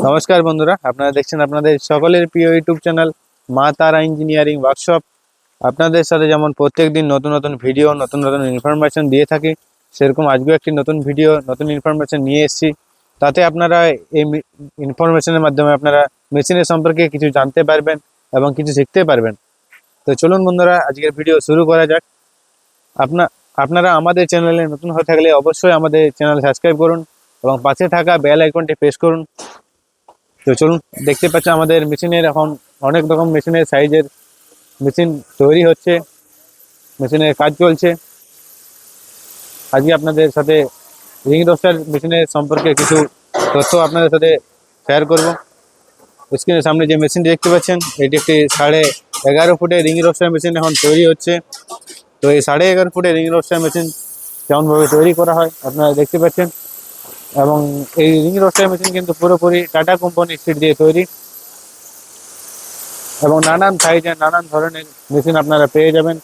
নমস্কার বন্ধুরা, আপনারা দেখছেন আপনাদের সকলের প্রিয় ইউটিউব চ্যানেল মা তারা ইঞ্জিনিয়ারিং ওয়ার্কশপ। আপনাদের সাথে যেমন প্রত্যেকদিন নতুন নতুন ভিডিও, নতুন নতুন ইনফরমেশন দিয়ে থাকি, সেরকম আজকেও একটি নতুন ভিডিও, নতুন ইনফরমেশন নিয়ে এসেছি। তাতে আপনারা এই ইনফরমেশনের মাধ্যমে আপনারা মেশিনের সম্পর্কে কিছু জানতে পারবেন এবং কিছু শিখতে পারবেন। তো চলুন বন্ধুরা, আজকের ভিডিও শুরু করা যাক। আপনারা আমাদের চ্যানেলে নতুন হয়ে থাকলে অবশ্যই আমাদের চ্যানেল সাবস্ক্রাইব করুন এবং পাশে থাকা বেল আইকনটি প্রেস করুন। তো চলুন, দেখতে পাচ্ছেন আমাদের মেশিনের এখন অনেক রকম মেশিনের সাইজের মেশিন তৈরি হচ্ছে, মেশিনের কাজ চলছে। আজকে আপনাদের সাথে রিং রোস্টার মেশিনের সম্পর্কে কিছু তথ্য আপনাদের সাথে শেয়ার করব। স্ক্রিনের সামনে যে মেশিনটি দেখতে পাচ্ছেন, এটি একটি 11.5 ফুটের রিং রোস্টার মেশিন এখন তৈরি হচ্ছে। তো এই 11.5 ফুটের রিং রোস্টার মেশিন কেমনভাবে তৈরি করা হয় আপনারা দেখতে পাচ্ছেন। এবং এই রিং রোস্টার মেশিন কিন্তু পুরোপুরি টাটা কোম্পানির সিট দিয়ে তৈরি এবং নানান সাইজের নানান ধরনের মেশিন আপনারা পেয়ে যাবেন।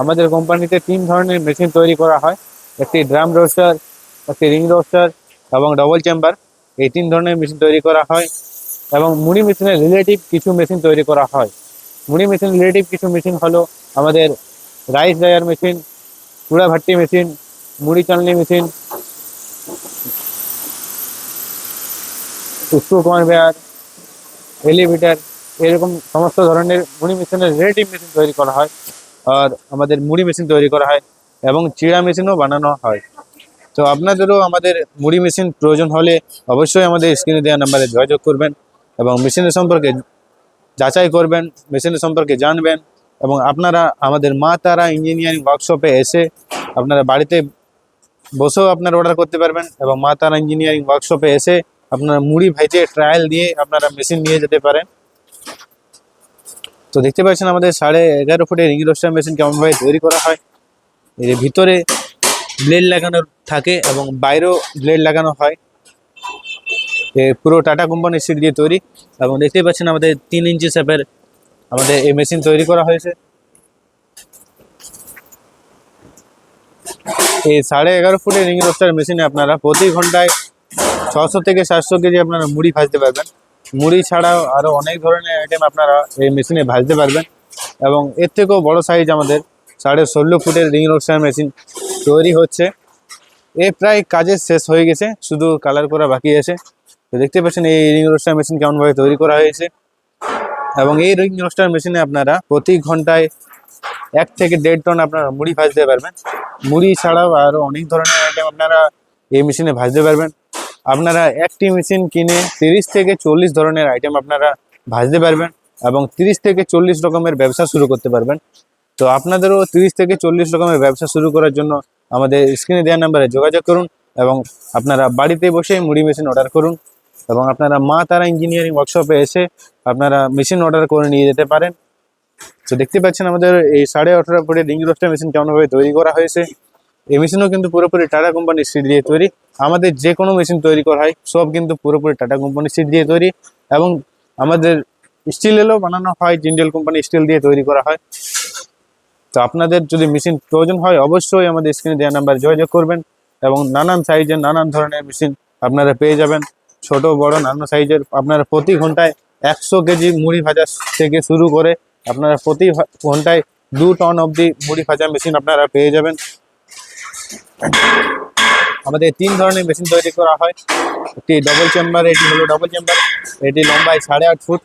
আমাদের কোম্পানিতে 3 ধরনের মেশিন তৈরি করা হয়, একটি ড্রাম রোস্টার, একটি রিং রোস্টার এবং ডবল চেম্বার। এই 3 ধরনের মেশিন তৈরি করা হয় এবং মুড়ি মেশিনের রিলেটিভ কিছু মেশিন তৈরি করা হয়। মুড়ি মেশিন রিলেটিভ কিছু মেশিন হলো আমাদের rice dryer machine, চুড়া Bhatti machine, মুড়ি চালনি মেশিন, স্ক্রু কনভেয়ার, এলিভেটার, এরকম সমস্ত ধরনের মুড়ি মেশিনের রিলেটিভ মেশিন তৈরি করা হয়। আর আমাদের মুড়ি মেশিন তৈরি করা হয় এবং চিড়া মেশিনও বানানো হয়। তো আপনাদেরও আমাদের মুড়ি মেশিন প্রয়োজন হলে অবশ্যই আমাদের স্ক্রিনে দেওয়া নাম্বারে যোগাযোগ করবেন এবং মেশিনের সম্পর্কে যাচাই করবেন, মেশিনের সম্পর্কে জানবেন। এবং আপনারা আমাদের মা তারা ইঞ্জিনিয়ারিং ওয়ার্কশপে এসে আপনারা বাড়িতে বসেও আপনারা অর্ডার করতে পারবেন এবং মা তারা ইঞ্জিনিয়ারিং ওয়ার্কশপে এসে আপনারা মুড়ি ভেজে ট্রায়াল দিয়ে আপনারা মেশিন নিয়ে যেতে পারেন। তো দেখতে পাচ্ছেন আমাদের 11.5 ফুটের রিং রোস্টার মেশিন কেমনভাবে তৈরি করা হয়। এর ভিতরে ব্লেড লাগানো থাকে এবং বাইরেও ব্লেড লাগানো হয়। পুরো টাটা কোম্পানির সিট দিয়ে তৈরি এবং দেখতে পাচ্ছেন আমাদের 3 ইঞ্চি শেপের আমাদের এই মেশিন তৈরি করা হয়েছে। এই 11.5 ফুটের রিং রোস্টার মেশিনে আপনারা প্রতি ঘন্টায় 600 থেকে 700 কেজি আপনারা মুড়ি ভাজতে পারবেন। মুড়ি ছাড়াও আরও অনেক ধরনের আইটেম আপনারা এই মেশিনে ভাজতে পারবেন। এবং এর থেকেও বড় সাইজ আমাদের 16.5 ফুটের রিং রোস্টার মেশিন তৈরি হচ্ছে। প্রায় কাজের শেষ হয়ে গেছে, শুধু কালার করা বাকি আছে। তো দেখতে পাচ্ছেন এই রিং রোস্টার মেশিন কেমনভাবে তৈরি করা হয়েছে। এবং এই রিং রোস্টার মেশিনে আপনারা প্রতি ঘন্টায় 1 থেকে 1.5 টন আপনারা মুড়ি ভাজতে পারবেন। মুড়ি ছাড়াও আরও অনেক ধরনের আইটেম আপনারা এই মেশিনে ভাজতে পারবেন। আপনারা একটি মেশিন কিনে 30 থেকে 40 ধরনের আইটেম আপনারা ভাজতে পারবেন এবং 30 থেকে 40 রকমের ব্যবসা শুরু করতে পারবেন। তো আপনাদেরও 30 থেকে 40 রকমের ব্যবসা শুরু করার জন্য আমাদের স্ক্রিনে দেওয়া নাম্বারে যোগাযোগ করুন এবং আপনারা বাড়িতে বসে মুড়ি মেশিন অর্ডার করুন এবং আপনারা মা তারা ইঞ্জিনিয়ারিং ওয়ার্কশপে এসে আপনারা মেশিন অর্ডার করে নিয়ে যেতে পারেন। তো দেখতে পাচ্ছেন আমাদের এই 18.5 ফুটের রিং রোস্টার মেশিন কেমনভাবে তৈরি করা হয়েছে। এই মেশিনও কিন্তু পুরোপুরি টাটা কোম্পানির সিট দিয়ে তৈরি। আমাদের যে কোনো মেশিন তৈরি করা হয় সব কিন্তু পুরোপুরি টাটা কোম্পানির সিট দিয়ে তৈরি এবং আমাদের স্টিলেরও বানানো হয়, জিন্ডাল কোম্পানি স্টিল দিয়ে তৈরি করা হয়। তো আপনাদের যদি মেশিন প্রয়োজন হয় অবশ্যই আমাদের স্ক্রিনে দেওয়া নাম্বারে যোগাযোগ করবেন এবং নানান সাইজের নানান ধরনের মেশিন আপনারা পেয়ে যাবেন, ছোট বড় নানান সাইজের। আপনারা প্রতি ঘন্টায় 100 কেজি মুড়ি ভাজা থেকে শুরু করে আপনারা প্রতি ঘন্টায় 2 টন অবধি মুড়ি ভাজা মেশিন আপনারা পেয়ে যাবেন। আমাদের 3 ধরনের মেশিন তৈরি করা হয়, একটি ডবল চেম্বার, এটি হলো ডবল চেম্বার, এটি লম্বায় 8.5 ফুট।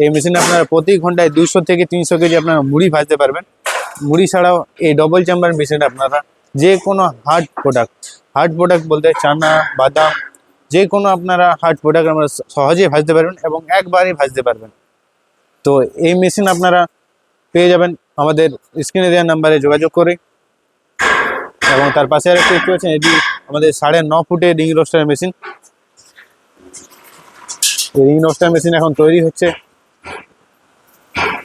এই মেশিনে আপনারা প্রতি ঘন্টায় 200 থেকে 300 কেজি আপনারা মুড়ি ভাজতে পারবেন। মুড়ি ছাড়াও এই ডবল চেম্বার মেশিনে আপনারা যে কোনো হার্ড প্রোডাক্ট বলতে চানা, বাদাম, যে কোনো আপনারা হার্ড প্রোডাক্ট আমরা সহজেই ভাজতে পারবেন এবং একবারেই ভাজতে পারবেন। তো এই মেশিন আপনারা পেয়ে যাবেন আমাদের স্ক্রিনে দেওয়া নাম্বারে যোগাযোগ করে। এবং তার পাশে আরেকটি দেখতে পাচ্ছেন, এটি আমাদের 9.5 ফুটের রিং রোস্টার মেশিন। এই রিং রোস্টার মেশিন এখন তৈরি হচ্ছে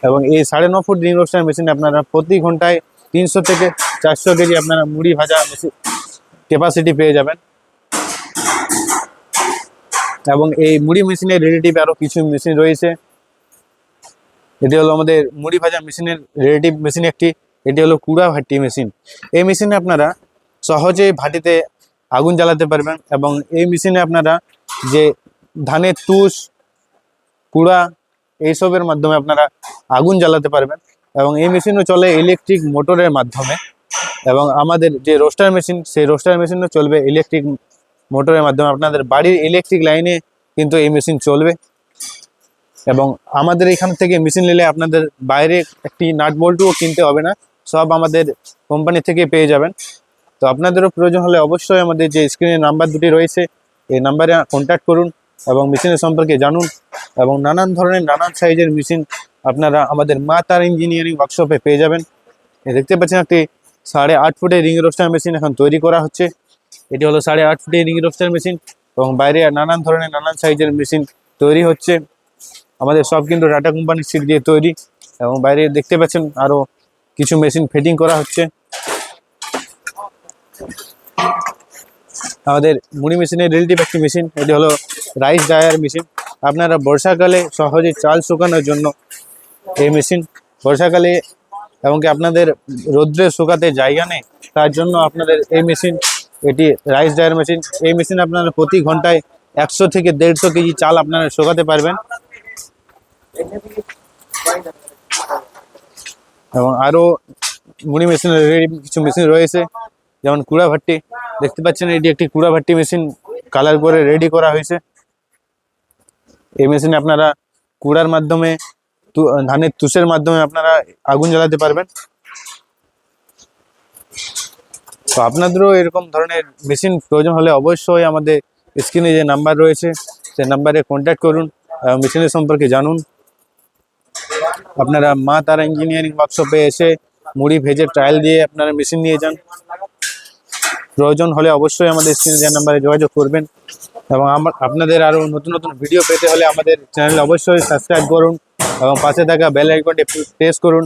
এবং এই 9.5 ফুট রিং রোস্টার মেশিনে আপনারা প্রতি ঘন্টায় 300 থেকে 400 কেজি আপনারা মুড়ি ভাজা মেশিন ক্যাপাসিটি পেয়ে যাবেন। এবং এই মুড়ি মেশিনের রিলেটিভ আরও কিছু মেশিন রয়েছে। এটি হলো আমাদের মুড়ি ভাজা মেশিনের রিলেটিভ মেশিন একটি, এটি হলো কুড়া ভাট্টি মেশিন। এই মেশিনে আপনারা সহজেই ভাটিতে আগুন জ্বালাতে পারবেন এবং এই মেশিনে আপনারা যে ধানের তুষ কুড়া এইসবের মাধ্যমে আপনারা আগুন জ্বালাতে পারবেন। এবং এই মেশিনও চলে ইলেকট্রিক মোটরের মাধ্যমে। এবং আমাদের যে রোস্টার মেশিন, সেই রোস্টার মেশিনও চলবে ইলেকট্রিক মোটরের মাধ্যমে। আপনাদের বাড়ির ইলেকট্রিক লাইনে কিন্তু এই মেশিন চলবে। এবং আমাদের এখান থেকে মেশিন নিলে আপনাদের বাইরে একটি নাট বল্টুও কিনতে হবে না, সব আমাদের কোম্পানি থেকে পেয়ে যাবেন। তো আপনাদেরও প্রয়োজন হলে অবশ্যই আমাদের যে স্ক্রিনে নাম্বার দুটি রয়েছে, এই নাম্বারে কন্ট্যাক্ট করুন এবং মেশিনের সম্পর্কে জানুন। এবং নানান ধরনের নানান সাইজের মেশিন আপনারা আমাদের মা তারা ইঞ্জিনিয়ারিং ওয়ার্কশপে পেয়ে যাবেন। দেখতে পাচ্ছেন একটি 8.5 ফুটের রিং রোস্টার মেশিন এখন তৈরি করা হচ্ছে। এটি হলো 8.5 ফুটের রিং রোস্টার মেশিন এবং বাইরে নানান ধরনের নানান সাইজের মেশিন তৈরি হচ্ছে। আমাদের সব কিন্তু টাটা কোম্পানির সিট দিয়ে তৈরি। এবং বাইরে দেখতে পাচ্ছেন আরও কিছু মেশিন ফিটিং করা হচ্ছে। আমাদের মুড়ি মেশিনের রিলেটিভ একটি মেশিন, এটি হলো রাইস ড্রায়ার মেশিন। আপনারা বর্ষাকালে সহজে চাল শুকানোর জন্য এই মেশিন, বর্ষাকালে এমনকি আপনাদের রোদ্রে শুকাতে জায়গা নেই, তার জন্য আপনাদের এই মেশিন, এটি রাইস ড্রায়ার মেশিন। এই মেশিন আপনারা প্রতি ঘন্টায় 100 থেকে 150 কেজি চাল আপনারা শুকাতে পারবেন। এবং আরও মুড়ি মেশিনের কিছু মেশিন রয়েছে, যেমন কুড়া ভাট্টি। দেখতে পাচ্ছেন এটি একটি কুড়া ভাট্টি মেশিন, কালার করে রেডি করা হয়েছে। এই মেশিনে আপনারা কুড়ার মাধ্যমে, ধানের তুষের মাধ্যমে আপনারা আগুন জ্বালাতে পারবেন। তো আপনাদেরও এরকম ধরনের মেশিন প্রয়োজন হলে অবশ্যই আমাদের স্ক্রিনে যে নাম্বার রয়েছে সেই নাম্বারে কন্ট্যাক্ট করুন, মেশিনের সম্পর্কে জানুন। আপনারা মা তারা ইঞ্জিনিয়ারিং ওয়ার্কশপে এসে মুড়ি ভেজে ট্রায়াল দিয়ে আপনারা মেশিন নিয়ে যান। প্রয়োজন হলে অবশ্যই আমাদের স্ক্রিনে যে নাম্বারে যোগাযোগ করবেন। এবং আপনাদের আরও নতুন নতুন ভিডিও পেতে হলে আমাদের চ্যানেল অবশ্যই সাবস্ক্রাইব করুন এবং পাশে থাকা বেল আইকনটি প্রেস করুন